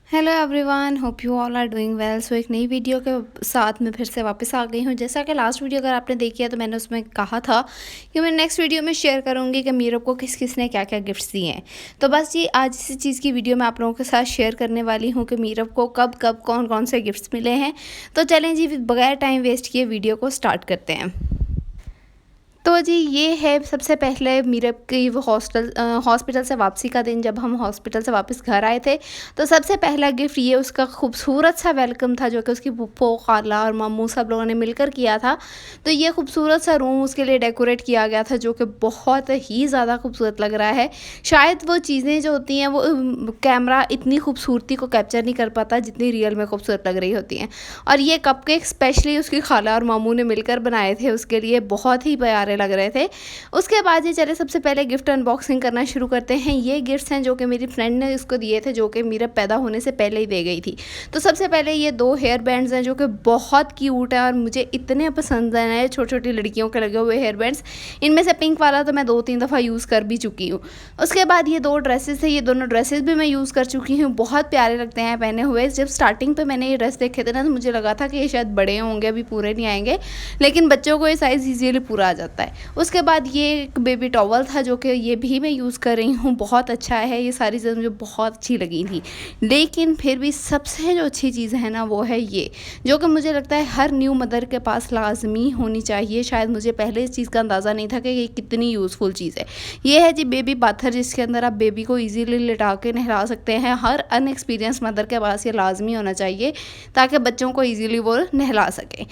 Hello everyone, hope you all are doing well. So एक नई video के साथ मैं फिर से वापस आ गई हूँ। जैसा कि लास्ट वीडियो अगर आपने देखी है तो मैंने उसमें कहा था कि मैं नेक्स्ट वीडियो में शेयर करूँगी कि मीरब को किस किस ने क्या क्या गिफ्ट्स दिए हैं। तो बस ये आज इसी चीज़ की वीडियो मैं आप लोगों के साथ शेयर करने वाली हूँ कि मीरब को कब कब कौन कौन से गिफ्ट्स मिले हैं। तो चलें जी, बगैर टाइम वेस्ट किए वीडियो को स्टार्ट करते हैं। तो जी ये है सबसे पहले मीरब की वो हॉस्पिटल से वापसी का दिन। जब हम हॉस्पिटल से वापस घर आए थे तो सबसे पहला गिफ्ट ये उसका खूबसूरत सा वेलकम था जो कि उसकी फूफो, खाला और मामू सब लोगों ने मिलकर किया था। तो ये खूबसूरत सा रूम उसके लिए डेकोरेट किया गया था जो कि बहुत ही ज़्यादा खूबसूरत लग रहा है। शायद वो चीज़ें जो होती हैं वो कैमरा इतनी खूबसूरती को कैप्चर नहीं कर पाता जितनी रियल में खूबसूरत लग रही होती हैं। और ये कपकेक स्पेशली उसकी खाला और मामू ने मिलकर बनाए थे, उसके लिए बहुत ही प्यारे लग रहे थे। उसके बाद ये चले सबसे पहले गिफ्ट अनबॉक्सिंग करना शुरू करते हैं। ये गिफ्ट्स हैं जो कि मेरी फ्रेंड ने इसको दिए थे, जो कि मेरा पैदा होने से पहले ही दे गई थी। तो सबसे पहले ये 2 हेयर बैंड्स हैं जो कि बहुत क्यूट है और मुझे इतने पसंद हैं। छोटी छोटी लड़कियों के लगे हुए हेयर बैंड्स। इनमें से पिंक वाला तो मैं 2-3 दफ़ा यूज़ कर भी चुकी हूँ। उसके बाद ये 2 ड्रेसेस थे, ये दोनों ड्रेसेस भी मैं यूज़ कर चुकी हूँ। बहुत प्यारे लगते हैं पहने हुए। जब स्टार्टिंग पर मैंने ये ड्रेस देखे थे ना तो मुझे लगा था कि ये शायद बड़े होंगे, अभी पूरे नहीं आएंगे, लेकिन बच्चों को ये साइज़ ईजीली पूरा आ जाता है। उसके बाद ये एक बेबी टॉवल था जो कि ये भी मैं यूज़ कर रही हूँ, बहुत अच्छा है। ये सारी चीज़ें मुझे बहुत अच्छी लगी थी, लेकिन फिर भी सबसे जो अच्छी चीज़ है ना वो है ये, जो कि मुझे लगता है हर न्यू मदर के पास लाजमी होनी चाहिए। शायद मुझे पहले इस चीज़ का अंदाज़ा नहीं था कि ये कितनी यूज़फुल चीज़ है। ये है जी बेबी बाथर, जिसके अंदर आप बेबी को ईजीली लिटा के नहला सकते हैं। हर अनएक्सपीरियंस मदर के पास ये लाजमी होना चाहिए ताकि बच्चों को ईजीली वो नहला सकें।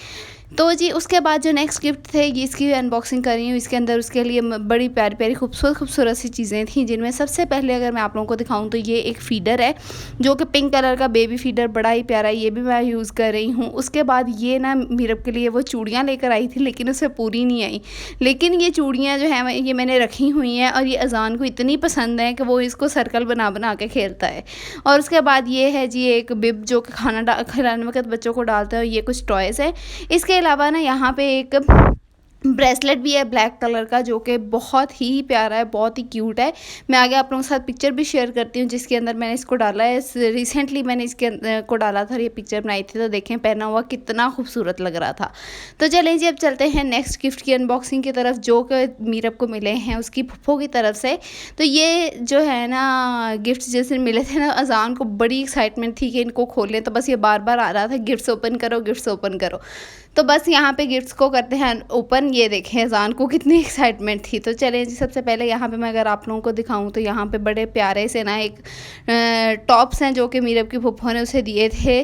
तो जी उसके बाद जो नेक्स्ट गिफ्ट थे ये इसकी अनबॉक्सिंग कर रही हूँ। इसके अंदर उसके लिए बड़ी प्यारी प्यारी खूबसूरत सी चीज़ें थी, जिनमें सबसे पहले अगर मैं आप लोगों को दिखाऊं तो ये एक फीडर है जो कि पिंक कलर का बेबी फीडर, बड़ा ही प्यारा है। ये भी मैं यूज़ कर रही हूँ। उसके बाद ये ना मीरब के लिए वो चूड़ियाँ लेकर आई थी, लेकिन उससे पूरी नहीं आई। लेकिन ये चूड़ियाँ जो है ये मैंने रखी हुई हैं और ये अजान को इतनी पसंद है कि वो इसको सर्कल बना बना के खेलता है। और उसके बाद ये है जी एक बिब जो कि खाना खिलाने वक्त बच्चों को डालता है। ये कुछ टॉयज़ है। इसके अलावा ना यहाँ पे एक ब्रेसलेट भी है ब्लैक कलर का जो कि बहुत ही प्यारा है, बहुत ही क्यूट है। मैं आगे आप लोगों के साथ पिक्चर भी शेयर करती हूँ जिसके अंदर मैंने इसको डाला है। रिसेंटली मैंने इसके को डाला था, ये पिक्चर बनाई थी, तो देखें पहना हुआ कितना खूबसूरत लग रहा था। तो चलें जी अब चलते हैं नेक्स्ट गिफ्ट की अनबॉक्सिंग की तरफ, जो कि मीरब को मिले हैं उसकी फुफ्फो की तरफ से। तो ये जो है ना गिफ्ट जैसे मिले थे ना, अजान को बड़ी एक्साइटमेंट थी कि इनको खोलें, तो बस ये बार बार आ रहा था गिफ्ट्स ओपन करो, गिफ्ट्स ओपन करो। तो बस यहाँ पे गिफ्ट्स को करते हैं ओपन। ये देखें अजान को कितनी एक्साइटमेंट थी। तो चलें जी सबसे पहले यहाँ पे मैं अगर आप लोगों को दिखाऊं तो यहाँ पे बड़े प्यारे से ना एक टॉप्स हैं जो कि मीरब की फुफ्फो ने उसे दिए थे।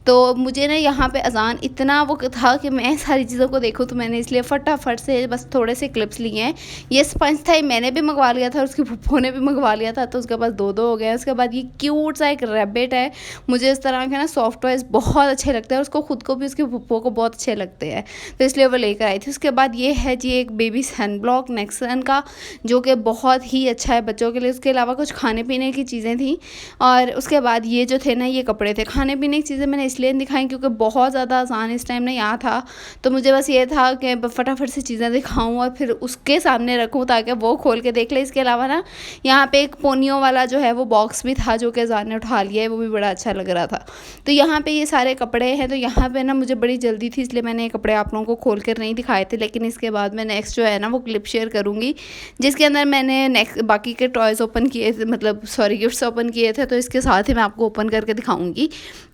तो मुझे ना यहाँ पे अजान इतना वो था कि मैं सारी चीज़ों को देखूँ, तो मैंने इसलिए फटाफट से बस थोड़े से क्लिप्स लिए हैं। ये स्पंज था, ये मैंने भी मंगवा लिया था और उसकी फुफ्फो ने भी मंगवा लिया था, तो उसके पास 2-2 हो गए। उसके बाद ये क्यूट सा एक रैबिट है। मुझे इस तरह के ना सॉफ्ट टॉयज़ बहुत अच्छे लगते हैं और उसको खुद को भी उसकी फुफ्फो को बहुत अच्छे लगते हैं, तो इसलिए वो लेकर आई थी। उसके बाद ये है जी एक बेबी सन ब्लॉक नेक्सन का, जो कि बहुत ही अच्छा है बच्चों के लिए। उसके अलावा कुछ खाने पीने की चीज़ें थी। और उसके बाद ये जो थे ना ये कपड़े थे। खाने पीने की चीज़ें मैंने इसलिए नहीं दिखाई क्योंकि बहुत ज़्यादा आसान इस टाइम ना यहाँ था, तो मुझे बस ये था कि फटाफट से चीज़ें दिखाऊं और फिर उसके सामने रखूं ताकि वो खोल के देख ले। इसके अलावा ना यहाँ पे एक पोनियों वाला जो है वो बॉक्स भी था जो कि अजान ने उठा लिया है, वो भी बड़ा अच्छा लग रहा था। तो यहाँ पे ये सारे कपड़े हैं। तो यहाँ पे ना मुझे बड़ी जल्दी थी इसलिए मैंने ये कपड़े आप लोगों को खोल कर नहीं दिखाए थे, लेकिन इसके बाद मैं नेक्स्ट जो है ना वो क्लिप शेयर करूँगी जिसके अंदर मैंने नेक्स्ट बाकी के टॉयज़ ओपन किए थे, मतलब सॉरी गिफ्ट्स ओपन किए थे। तो इसके साथ ही मैं आपको ओपन करके दिखाऊँगी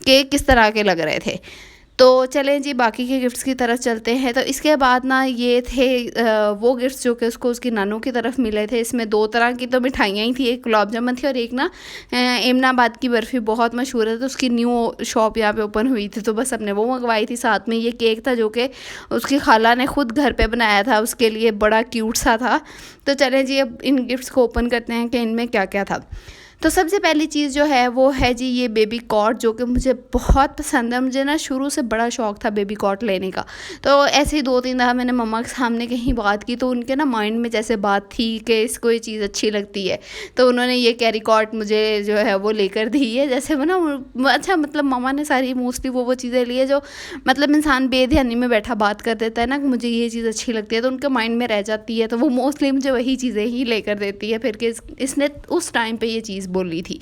कि किस तरह के लग रहे थे। तो चलें जी बाकी के गिफ्ट्स की तरफ चलते हैं। तो इसके बाद ना ये थे वो गिफ्ट्स जो कि उसको उसकी नानों की तरफ मिले थे। इसमें 2 तरह की तो मिठाइयाँ ही थी, एक गुलाब जामुन थी और एक ना एमनाबाद की बर्फ़ी बहुत मशहूर है, तो उसकी न्यू शॉप यहाँ पे ओपन हुई थी, तो बस हमने वो मंगवाई थी। साथ में ये केक था जो कि उसकी खाला ने खुद घर पे बनाया था, उसके लिए बड़ा क्यूट सा था। तो चलें जी अब इन गिफ्ट्स को ओपन करते हैं कि इनमें क्या क्या था। तो सबसे पहली चीज़ जो है वो है जी ये बेबी कॉट, जो कि मुझे बहुत पसंद है। मुझे ना शुरू से बड़ा शौक़ था बेबी कॉट लेने का। तो ऐसे ही 2-3 दफ़ा मैंने मम्मा के सामने कहीं बात की तो उनके ना माइंड में जैसे बात थी कि इसको ये चीज़ अच्छी लगती है, तो उन्होंने ये कैरी कॉट मुझे जो है वो लेकर दी है। जैसे वो ना अच्छा मतलब मम्मा ने सारी मोस्टली वो चीज़ें ली है जो मतलब इंसान बेध्यानी में बैठा बात कर देता है ना कि मुझे ये चीज़ अच्छी लगती है, तो उनके माइंड में रह जाती है, तो वो मोस्टली मुझे वही चीज़ें ही लेकर देती है फिर कि इसने उस टाइम पे ये चीज़ बोली थी।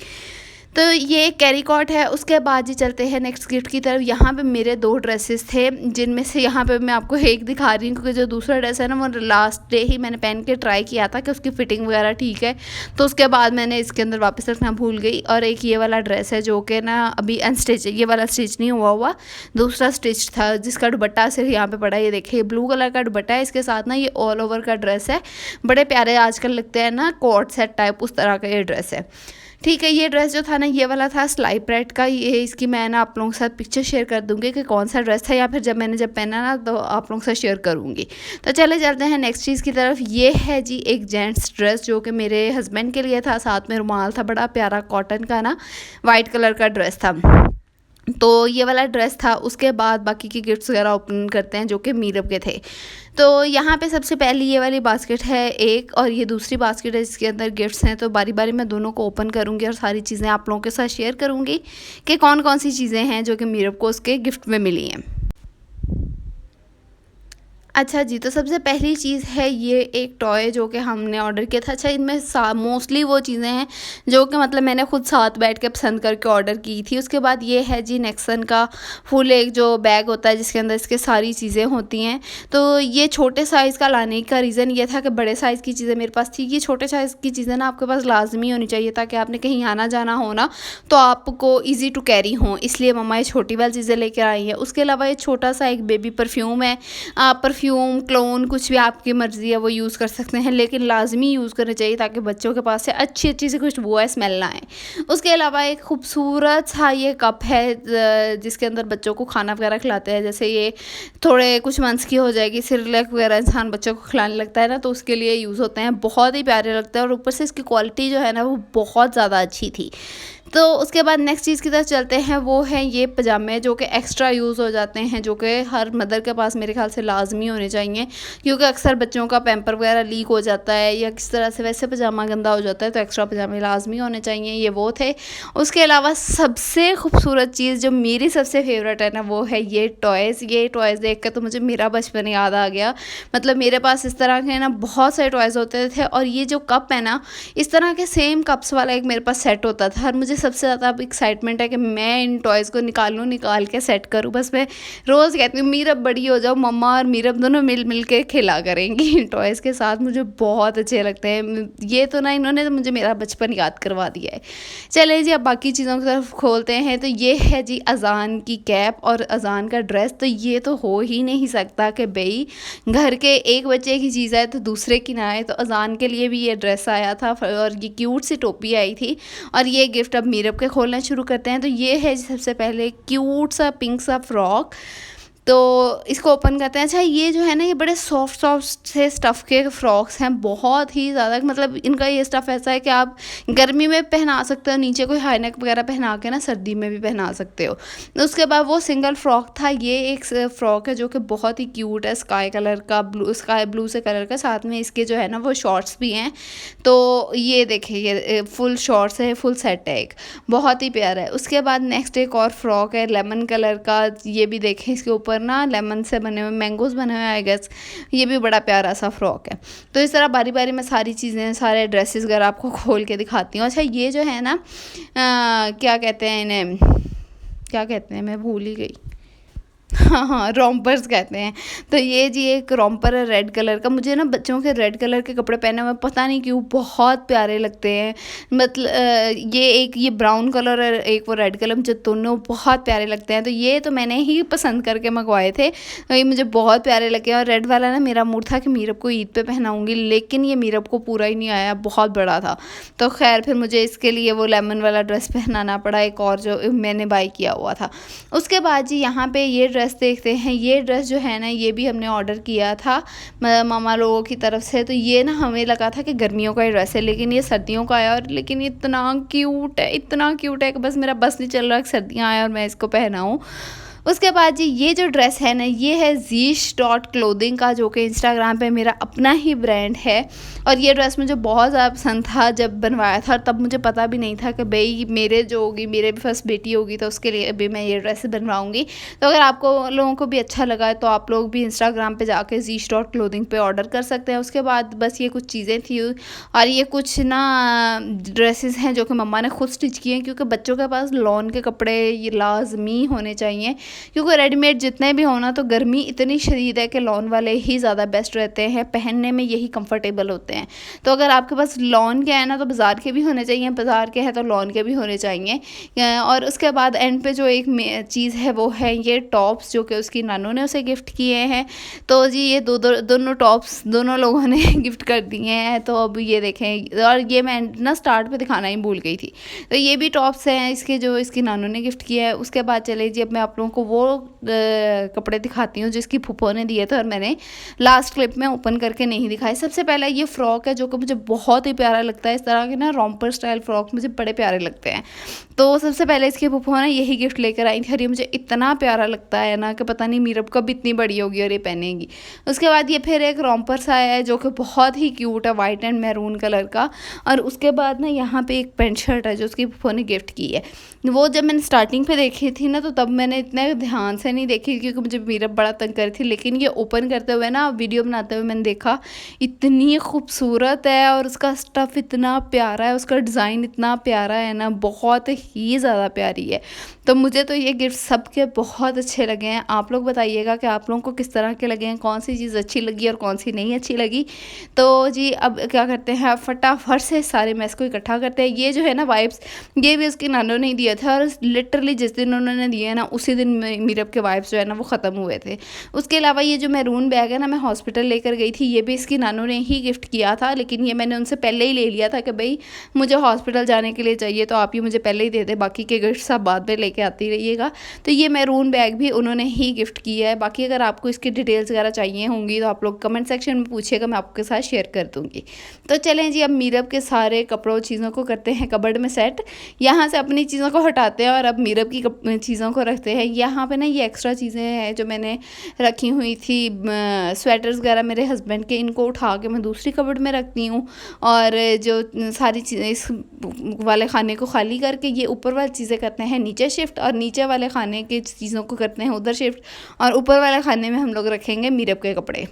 तो ये कैरी कॉट है। उसके बाद जी चलते हैं नेक्स्ट गिफ्ट की तरफ। यहाँ पे मेरे 2 ड्रेसेस थे, जिनमें से यहाँ पे मैं आपको एक दिखा रही हूँ, क्योंकि जो दूसरा ड्रेस है ना वो लास्ट डे ही मैंने पहन के ट्राई किया था कि उसकी फ़िटिंग वगैरह ठीक है, तो उसके बाद मैंने इसके अंदर वापस रखना भूल गई। और एक ये वाला ड्रेस है जो कि ना अभी अनस्टिच है, ये वाला स्टिच नहीं हुआ, दूसरा स्टिच था, जिसका दुपट्टा सिर्फ यहाँ पे पड़ा है। ये देखिए ब्लू कलर का दुपट्टा है, इसके साथ ना ये ऑल ओवर का ड्रेस है। बड़े प्यारे आजकल लगते हैं ना कोट सेट टाइप, उस तरह का ये ड्रेस है। ठीक है, ये ड्रेस जो था ना ये वाला था स्लाइप रेड का। ये इसकी मैं ना आप लोगों के साथ पिक्चर शेयर कर दूंगी कि कौन सा ड्रेस था, या फिर जब पहना ना तो आप लोगों के साथ शेयर करूंगी। तो चले चलते हैं नेक्स्ट चीज़ की तरफ। ये है जी एक जेंट्स ड्रेस जो कि मेरे हस्बैंड के लिए था, साथ में रुमाल था, बड़ा प्यारा कॉटन का ना वाइट कलर का ड्रेस था। तो ये वाला ड्रेस था। उसके बाद बाकी के गिफ्ट्स वगैरह ओपन करते हैं जो कि मीरब के थे। तो यहाँ पे सबसे पहली ये वाली बास्केट है एक, और ये दूसरी बास्केट है जिसके अंदर गिफ्ट्स हैं। तो बारी बारी मैं दोनों को ओपन करूँगी और सारी चीज़ें आप लोगों के साथ शेयर करूँगी कि कौन कौन सी चीज़ें हैं जो कि मीरब को उसके गिफ्ट में मिली हैं। अच्छा जी, तो सबसे पहली चीज़ है ये एक टॉय जो कि हमने ऑर्डर किया था। अच्छा, इनमें मोस्टली वो चीज़ें हैं जो कि मतलब मैंने खुद साथ बैठ के पसंद करके ऑर्डर की थी। उसके बाद ये है जी नेक्सन का फुल एक जो बैग होता है जिसके अंदर इसके सारी चीज़ें होती हैं। तो ये छोटे साइज़ का लाने का रीज़न ये था कि बड़े साइज़ की चीज़ें मेरे पास थी। ये छोटे साइज़ की चीज़ें ना आपके पास लाजमी होनी चाहिए ताकि आपने कहीं आना जाना हो ना तो आपको ईजी टू कैरी हो, इसलिए मम्मा ये छोटी वाली चीज़ें लेकर आई हैं। उसके अलावा ये छोटा सा एक बेबी परफ्यूम है। परफ्यूम, क्लोन, कुछ भी आपकी मर्ज़ी है वो यूज़ कर सकते हैं, लेकिन लाजमी यूज़ करना चाहिए ताकि बच्चों के पास से अच्छी अच्छी सी खुशबू है, स्मेल ना आए। उसके अलावा एक खूबसूरत सा ये कप है जिसके अंदर बच्चों को खाना वगैरह खिलाते हैं। जैसे ये थोड़े कुछ मंथ्स की हो जाएगी, सिरलैक वगैरह इंसान बच्चों को खिलाने लगता है ना, तो उसके लिए यूज़ होते हैं। बहुत ही प्यारे लगते हैं और ऊपर से इसकी क्वालिटी जो है ना वो बहुत ज़्यादा अच्छी थी। तो उसके बाद नेक्स्ट चीज़ की तरफ चलते हैं। वो हैं ये पजामे जो कि एक्स्ट्रा यूज़ हो जाते हैं, जो कि हर मदर के पास मेरे ख्याल से लाजमी होने चाहिए, क्योंकि अक्सर बच्चों का पैम्पर वगैरह लीक हो जाता है या किस तरह से वैसे पजामा गंदा हो जाता है, तो एक्स्ट्रा पजामे लाजमी होने चाहिए। ये वो थे। उसके अलावा सबसे खूबसूरत चीज़ जो मेरी सबसे फेवरेट है ना वो है ये टॉयज़। ये टॉयज़ देख कर तो मुझे मेरा बचपन याद आ गया। मतलब मेरे पास इस तरह के ना बहुत सारे टॉयज़ होते थे, और ये जो कप है ना इस तरह के सेम कप्स वाला एक मेरे पास सेट होता था। और मुझे सबसे ज़्यादा अब एक्साइटमेंट है कि मैं इन टॉयज़ को निकाल के सेट करूँ। बस मैं रोज़ कहती हूँ मीरब बड़ी हो जाओ, मम्मा और मीरब दोनों मिल के खेला करेंगी इन टॉयज़ के साथ। मुझे बहुत अच्छे लगते हैं ये। तो ना इन्होंने तो मुझे मेरा बचपन याद करवा दिया है। चले जी अब बाकी चीज़ों की तरफ खोलते हैं। तो ये है जी अजान की कैप और अजान का ड्रेस। तो ये तो हो ही नहीं सकता कि भाई घर के एक बच्चे की चीज़ आए तो दूसरे की ना आए। तो अजान के लिए भी ये ड्रेस आया था और ये क्यूट सी टोपी आई थी, और ये गिफ्ट अब मीरब के खोलना शुरू करते हैं। तो ये है सबसे पहले क्यूट सा पिंक सा फ्रॉक। तो इसको ओपन करते हैं। अच्छा, ये जो है ना ये बड़े सॉफ्ट से स्टफ़ के फ्रॉक्स हैं, बहुत ही ज़्यादा। मतलब इनका ये स्टफ़ ऐसा है कि आप गर्मी में पहना सकते हो, नीचे कोई हाई नेक वगैरह पहना के ना सर्दी में भी पहना सकते हो। उसके बाद वो सिंगल फ्रॉक था। ये एक फ्रॉक है जो कि बहुत ही क्यूट है, स्काई कलर का, स्काई ब्लू से कलर का। साथ में इसके जो है ना वो शॉर्ट्स भी हैं। तो ये देखिए ये फुल शॉर्ट्स है, फुल सेट है, एक बहुत ही प्यारा है। उसके बाद नेक्स्ट एक और फ्रॉक है लेमन कलर का। ये भी देखें इसके ऊपर ना लेमन से बने हुए मैंगोज़ बने हुए आई गेस। ये भी बड़ा प्यारा सा फ्रॉक है। तो इस तरह बारी बारी मैं सारी चीज़ें, सारे ड्रेसेस वगैरह आपको खोल के दिखाती हूँ। अच्छा, ये जो है ना क्या कहते हैं इन्हें, क्या कहते हैं मैं भूल ही गई। हाँ, रोम्पर्स कहते हैं। तो ये जी एक रोम्पर है रेड कलर का। मुझे ना बच्चों के रेड कलर के कपड़े पहने हुए पता नहीं क्यों बहुत प्यारे लगते हैं। मतलब ये एक ये ब्राउन कलर और एक वो रेड कलर, मुझे दोनों बहुत प्यारे लगते हैं। तो ये तो मैंने ही पसंद करके मंगवाए थे, तो ये मुझे बहुत प्यारे लगे। और रेड वाला ना मेरा मूड था कि मीरब को ईद पे पहनाऊँगी, लेकिन ये मीरब को पूरा ही नहीं आया, बहुत बड़ा था। तो खैर फिर मुझे इसके लिए वो लेमन वाला ड्रेस पहनाना पड़ा, एक और जो मैंने बाई किया हुआ था। उसके बाद जी यहाँ पे ये ड्रेस देखते हैं। ये ड्रेस जो है ना ये भी हमने ऑर्डर किया था मामा लोगों की तरफ से। तो ये ना हमें लगा था कि गर्मियों का ही ड्रेस है, लेकिन ये सर्दियों का आया। और लेकिन ये इतना क्यूट है, इतना क्यूट है कि बस मेरा बस नहीं चल रहा कि सर्दियाँ आए और मैं इसको पहनाऊँ। उसके बाद जी ये जो ड्रेस है ना, ये है ज़ीश डॉट क्लोथिंग का, जो कि इंस्टाग्राम पे मेरा अपना ही ब्रांड है। और ये ड्रेस मुझे बहुत ज़्यादा पसंद था जब बनवाया था, तब मुझे पता भी नहीं था कि भाई मेरे जो होगी, मेरे भी फर्स्ट बेटी होगी तो उसके लिए भी मैं ये ड्रेस बनवाऊँगी। तो अगर आपको लोगों को भी अच्छा लगा है तो आप लोग भी इंस्टाग्राम पे जाके ज़ीश डॉट क्लोथिंग पे ऑर्डर कर सकते हैं। उसके बाद बस ये कुछ चीज़ें थी, और ये कुछ ना ड्रेसेस हैं जो कि मम्मा ने खुद स्टिच किए हैं, क्योंकि बच्चों के पास लॉन के कपड़े ये लाजमी होने चाहिए, क्योंकि रेडीमेड जितने भी होना, तो गर्मी इतनी शदीद है कि लॉन वाले ही ज़्यादा बेस्ट रहते हैं, पहनने में यही कंफर्टेबल होते हैं। तो अगर आपके पास लॉन के है ना, तो बाज़ार के भी होने चाहिए, बाज़ार के हैं तो लॉन के भी होने चाहिए। और उसके बाद एंड पे जो एक चीज़ है वो है ये टॉप्स, जो कि उसकी नानू ने उसे गिफ्ट किए हैं। तो जी ये दोनों टॉप्स दोनों लोगों ने गिफ्ट कर दिए हैं। तो अब ये देखें, और ये मैं ना स्टार्ट पे दिखाना ही भूल गई थी। तो ये भी टॉप्स हैं इसके, जो इसकी नानू ने गिफ्ट किया है। उसके बाद चले जी, अब मैं आप लोगों को वो कपड़े दिखाती हूँ जिसकी फूफो ने दिए थे और मैंने लास्ट क्लिप में ओपन करके नहीं दिखाए। सबसे पहला ये फ्रॉक है जो कि मुझे बहुत ही प्यारा लगता है। इस तरह के ना रॉम्पर स्टाइल फ्रॉक मुझे बड़े प्यारे लगते हैं। तो सबसे पहले इसकी फूफो ने यही गिफ्ट लेकर आई थी, और ये मुझे इतना प्यारा लगता है ना कि पता नहीं मीरब कब इतनी बड़ी होगी और ये पहनेगी। उसके बाद ये फिर एक रॉम्पर सा है जो कि बहुत ही क्यूट है, वाइट एंड मैरून कलर का। और उसके बाद ना यहाँ पे एक पेंट शर्ट है जो उसकी फूफो ने गिफ्ट की है। वो जब मैंने स्टार्टिंग पे देखी थी ना, तो तब मैंने इतने ध्यान से नहीं देखी क्योंकि मुझे मीरब बड़ा तंग कर थी, लेकिन ये ओपन करते हुए ना, वीडियो बनाते हुए मैंने देखा, इतनी खूबसूरत है और उसका स्टफ़ इतना प्यारा है, उसका डिज़ाइन इतना प्यारा है ना, बहुत ही ज़्यादा प्यारी है। तो मुझे तो ये गिफ्ट सबके बहुत अच्छे लगे हैं। आप लोग बताइएगा कि आप लोगों को किस तरह के लगे हैं, कौन सी चीज़ अच्छी लगी और कौन सी नहीं अच्छी लगी। तो जी अब क्या करते हैं, फटाफट से सारे मैस को इकट्ठा करते हैं। ये जो है ना वाइप्स, ये भी उसकी नानों ने दिया था, और लिटरली जिस दिन उन्होंने दिए ना, उसी दिन मीरब के वाइप्स जो है ना वो ख़त्म हुए थे। उसके अलावा ये जो मैरून बैग है ना, मैं हॉस्पिटल लेकर गई थी, ये भी इसकी नानों ने ही गिफ्ट किया था, लेकिन ये मैंने उनसे पहले ही ले लिया था कि भाई मुझे हॉस्पिटल जाने के लिए चाहिए, तो आप ये मुझे पहले ही दे दे, बाकी के गिफ्ट आप बाद में लेके आती रहिएगा। तो ये मैरून बैग भी उन्होंने ही गिफ्ट किया है। बाकी अगर आपको इसकी डिटेल्स वगैरह चाहिए होंगी तो आप लोग कमेंट सेक्शन में पूछिएगा, मैं आपके साथ शेयर कर दूँगी। तो चलें जी, अब मीरब के सारे कपड़ों चीज़ों को करते हैं कबर्ड में सेट। यहाँ से अपनी चीज़ों को हटाते हैं और अब मीरब की चीज़ों को रखते हैं। यहाँ पे ना ये एक्स्ट्रा चीज़ें हैं जो मैंने रखी हुई थी, स्वेटर्स वगैरह मेरे हस्बैंड के, इनको उठा के मैं दूसरी कबर्ड में रखती हूँ। और जो सारी चीज़ें इस वाले खाने को खाली करके ये ऊपर वाली चीज़ें करते हैं नीचे शिफ्ट, और नीचे वाले खाने की चीज़ों को करते हैं उधर शिफ्ट, और ऊपर वाले खाने में हम लोग रखेंगे मीरब के कपड़े।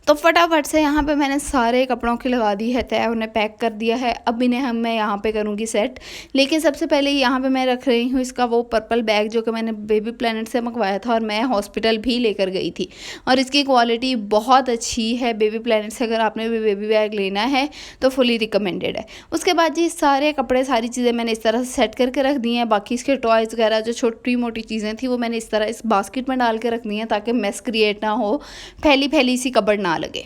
तो फटाफट से यहाँ पे मैंने सारे कपड़ों की लगा दी है तय, उन्हें पैक कर दिया है। अब इन्हें मैं यहाँ पे करूँगी सेट। लेकिन सबसे पहले यहाँ पे मैं रख रही हूँ इसका वो पर्पल बैग जो कि मैंने बेबी प्लेनेट से मंगवाया था और मैं हॉस्पिटल भी लेकर गई थी, और इसकी क्वालिटी बहुत अच्छी है बेबी प्लेनेट से। अगर आपने भी बेबी बैग लेना है तो फुली रिकमेंडेड है। उसके बाद जी सारे कपड़े सारी चीज़ें मैंने इस तरह से सेट करके रख दी हैं। बाकी इसके टॉयज़ वगैरह जो छोटी मोटी चीज़ें थी वो मैंने इस तरह इस बास्केट में डाल के रख दी हैं, ताकि मेस क्रिएट ना हो, फैली फैली सी कबर्ड ना लगे।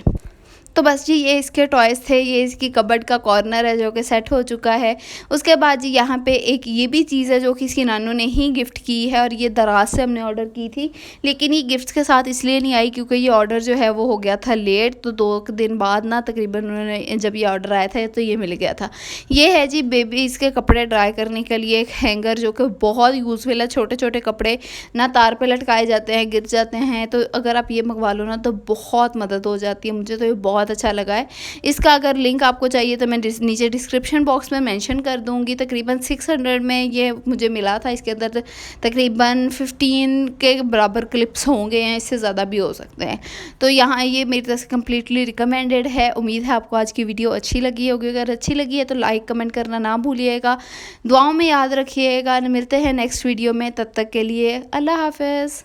तो बस जी ये इसके टॉयज़ थे, ये इसकी कबर्ड का कॉर्नर है जो कि सेट हो चुका है। उसके बाद जी यहाँ पे एक ये भी चीज़ है जो कि इसकी नानू ने ही गिफ्ट की है, और ये दराज से हमने ऑर्डर की थी, लेकिन ये गिफ्ट के साथ इसलिए नहीं आई क्योंकि ये ऑर्डर जो है वो हो गया था लेट। तो 2 दिन बाद ना तकरीबन उन्होंने जब ये ऑर्डर आया था तो ये मिल गया था। ये है जी बेबी इसके कपड़े ड्राई करने के लिए एक हैंगर जो कि बहुत यूज़फुल है। छोटे छोटे कपड़े ना तार पे लटकाए जाते हैं, गिर जाते हैं, तो अगर आप ये मंगवा लो ना तो बहुत मदद हो जाती है। मुझे तो ये बहुत अच्छा लगा है। इसका अगर लिंक आपको चाहिए तो मैं नीचे डिस्क्रिप्शन बॉक्स में मेंशन कर दूंगी। तकरीबन 600 में ये मुझे मिला था। इसके अंदर तकरीबन 15 के बराबर क्लिप्स होंगे या इससे ज़्यादा भी हो सकते हैं। तो यहाँ ये मेरी तरफ से कम्प्लीटली रिकमेंडेड है। उम्मीद है आपको आज की वीडियो अच्छी लगी होगी। अगर अच्छी लगी है तो लाइक कमेंट करना ना भूलिएगा, दुआओं में याद रखिएगा। मिलते हैं नेक्स्ट वीडियो में, तब तक के लिए अल्लाह हाफ़िज़।